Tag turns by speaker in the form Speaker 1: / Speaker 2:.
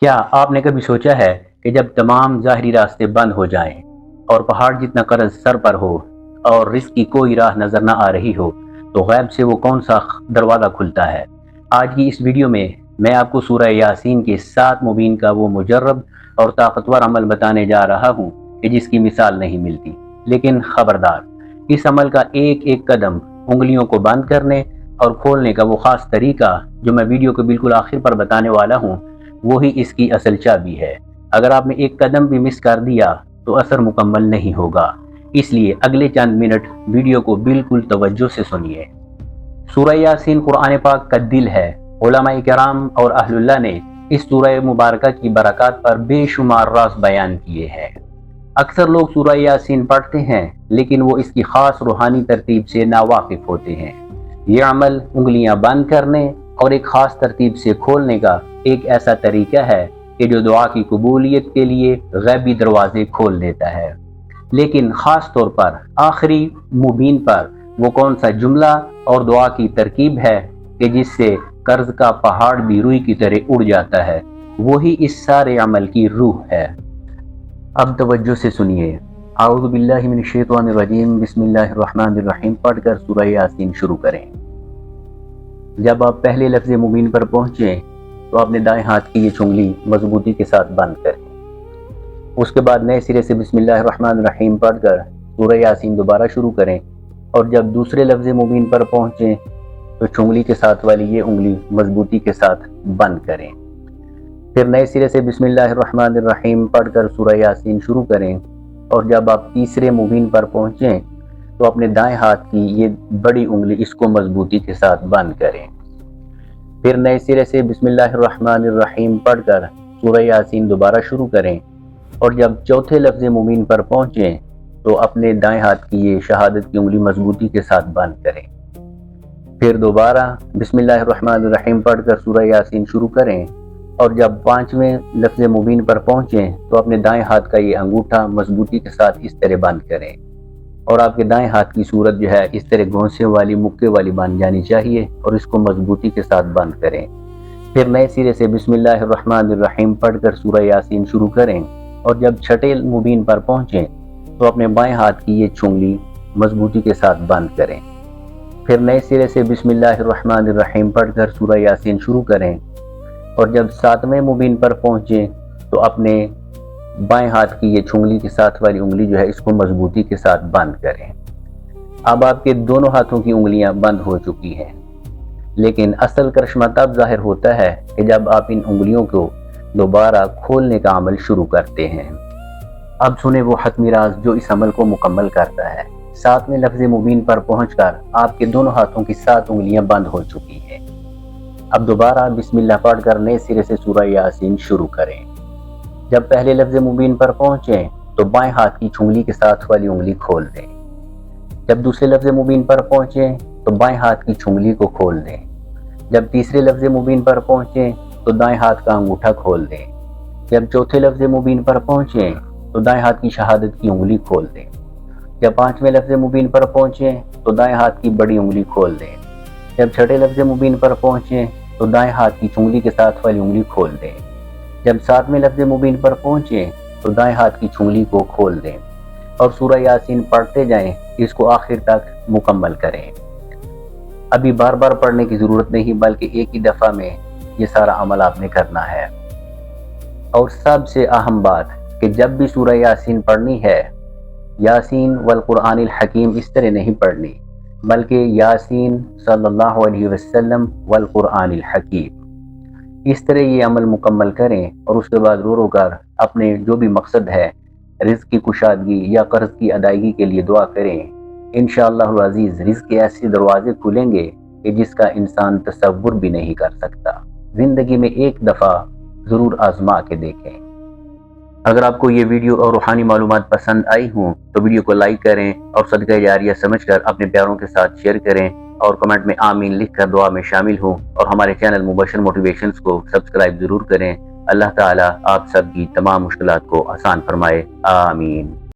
Speaker 1: کیا آپ نے کبھی سوچا ہے کہ جب تمام ظاہری راستے بند ہو جائیں اور پہاڑ جتنا قرض سر پر ہو اور رزق کی کوئی راہ نظر نہ آ رہی ہو تو غیب سے وہ کون سا دروازہ کھلتا ہے؟ آج کی اس ویڈیو میں آپ کو سورہ یاسین کے 7 مبین کا وہ مجرب اور طاقتور عمل بتانے جا رہا ہوں کہ جس کی مثال نہیں ملتی۔ لیکن خبردار، اس عمل کا ایک ایک قدم، انگلیوں کو بند کرنے اور کھولنے کا وہ خاص طریقہ جو میں ویڈیو کے بالکل آخر پر بتانے والا ہوں، وہی اس کی اصل چابی ہے۔ اگر آپ نے ایک قدم بھی مس کر دیا تو اثر مکمل نہیں ہوگا، اس لیے اگلے چند منٹ ویڈیو کو بالکل توجہ سے سنیے۔ سورہ یاسین قرآن پاک کا دل ہے۔ علماء کرام اور اہل اللہ نے اس سورہ مبارکہ کی برکات پر بے شمار راز بیان کیے ہیں۔ اکثر لوگ سورہ یاسین پڑھتے ہیں لیکن وہ اس کی خاص روحانی ترتیب سے ناواقف ہوتے ہیں۔ یہ عمل انگلیاں بند کرنے اور ایک خاص ترتیب سے کھولنے کا ایک ایسا طریقہ ہے کہ جو دعا کی قبولیت کے لیے غیبی دروازے کھول دیتا ہے۔ لیکن خاص طور پر آخری مبین پر وہ کون سا جملہ اور دعا کی ترکیب ہے کہ جس سے قرض کا پہاڑ بھی روئی کی طرح اڑ جاتا ہے، وہی اس سارے عمل کی روح ہے۔ اب توجہ سے سنیے۔ اعوذ باللہ من الشیطان الرجیم، بسم اللہ الرحمن الرحیم پڑھ کر سورہ یاسین شروع کریں۔ جب آپ پہلے لفظ مبین پر پہنچیں تو اپنے دائیں ہاتھ کی یہ چنگلی مضبوطی کے ساتھ بند کریں۔ اس کے بعد نئے سرے سے بسم اللہ الرحمن الرحیم پڑھ کر سورہ یاسین دوبارہ شروع کریں، اور جب دوسرے لفظ مبین پر پہنچیں تو چنگلی کے ساتھ والی یہ انگلی مضبوطی کے ساتھ بند کریں۔ پھر نئے سرے سے بسم اللہ الرحمن الرحیم پڑھ کر سورہ یاسین شروع کریں، اور جب آپ تیسرے مبین پر پہنچیں تو اپنے دائیں ہاتھ کی یہ بڑی انگلی اس کو مضبوطی کے ساتھ بند کریں۔ پھر نئے سرے سے بسم اللہ الرحمن الرحیم پڑھ کر سورہ یاسین دوبارہ شروع کریں، اور جب چوتھے لفظ مبین پر پہنچیں تو اپنے دائیں ہاتھ کی یہ شہادت کی انگلی مضبوطی کے ساتھ بند کریں۔ پھر دوبارہ بسم اللہ الرحمن الرحیم پڑھ کر سورہ یاسین شروع کریں، اور جب پانچویں لفظ مبین پر پہنچیں تو اپنے دائیں ہاتھ کا یہ انگوٹھا مضبوطی کے ساتھ اس طرح بند کریں، اور آپ کے دائیں ہاتھ کی صورت جو ہے اس طرح گھونسے والی مکے والی بن جانی چاہیے، اور اس کو مضبوطی کے ساتھ بند کریں۔ پھر نئے سرے سے بسم اللہ الرحمن الرحیم پڑھ کر سورہ یاسین شروع کریں، اور جب چھٹے مبین پر پہنچیں تو اپنے بائیں ہاتھ کی یہ چنگلی مضبوطی کے ساتھ بند کریں۔ پھر نئے سرے سے بسم اللہ الرحمن الرحیم پڑھ کر سورہ یاسین شروع کریں، اور جب ساتویں مبین پر پہنچیں تو اپنے بائیں ہاتھ کی یہ چنگلی کے ساتھ والی انگلی جو ہے اس کو مضبوطی کے ساتھ بند کریں۔ اب آپ کے دونوں ہاتھوں کی انگلیاں بند ہو چکی ہیں، لیکن اصل کرشمہ تب ظاہر ہوتا ہے کہ جب آپ ان انگلیوں کو دوبارہ کھولنے کا عمل شروع کرتے ہیں۔ اب سنیں وہ حتمی راز جو اس عمل کو مکمل کرتا ہے۔ 7ویں لفظ مبین پر پہنچ کر آپ کے دونوں ہاتھوں کی 7 انگلیاں بند ہو چکی ہیں۔ اب دوبارہ بسم اللہ پڑھ کر نئے سرے سے سورہ یاسین شروع کریں۔ جب پہلے لفظ مبین پر پہنچیں تو بائیں ہاتھ کی چنگلی کے ساتھ والی انگلی کھول دیں۔ جب دوسرے لفظ مبین پر پہنچیں تو بائیں ہاتھ کی چنگلی کو کھول دیں۔ جب تیسرے لفظ مبین پر پہنچیں تو دائیں ہاتھ کا انگوٹھا کھول دیں۔ جب چوتھے لفظ مبین پر پہنچیں تو دائیں ہاتھ کی شہادت کی انگلی کھول دیں۔ جب پانچویں لفظ مبین پر پہنچیں تو دائیں ہاتھ کی بڑی انگلی کھول دیں۔ جب چھٹے لفظ مبین پر پہنچیں تو دائیں ہاتھ کی چنگلی کے ساتھ والی انگلی کھول دیں۔ جب 7ویں لفظ مبین پر پہنچیں تو دائیں ہاتھ کی چنگلی کو کھول دیں، اور سورہ یاسین پڑھتے جائیں، اس کو آخر تک مکمل کریں۔ ابھی بار بار پڑھنے کی ضرورت نہیں، بلکہ ایک ہی دفعہ میں یہ سارا عمل آپ نے کرنا ہے۔ اور سب سے اہم بات کہ جب بھی سورہ یاسین پڑھنی ہے، یاسین والقرآن الحکیم اس طرح نہیں پڑھنی، بلکہ یاسین صلی اللہ علیہ وسلم والقرآن الحکیم، اس طرح یہ عمل مکمل کریں، اور اس کے بعد رو رو کر اپنے جو بھی مقصد ہے، رزق کی کشادگی یا قرض کی ادائیگی کے لیے دعا کریں۔ انشاءاللہ العزیز رزق کے ایسے دروازے کھلیں گے کہ جس کا انسان تصور بھی نہیں کر سکتا۔ زندگی میں ایک دفعہ ضرور آزما کے دیکھیں۔ اگر آپ کو یہ ویڈیو اور روحانی معلومات پسند آئی ہوں تو ویڈیو کو لائک کریں، اور صدقہ جاریہ سمجھ کر اپنے پیاروں کے ساتھ شیئر کریں، اور کمنٹ میں آمین لکھ کر دعا میں شامل ہوں، اور ہمارے چینل مبشر موٹیویشنز کو سبسکرائب ضرور کریں۔ اللہ تعالیٰ آپ سب کی تمام مشکلات کو آسان فرمائے، آمین۔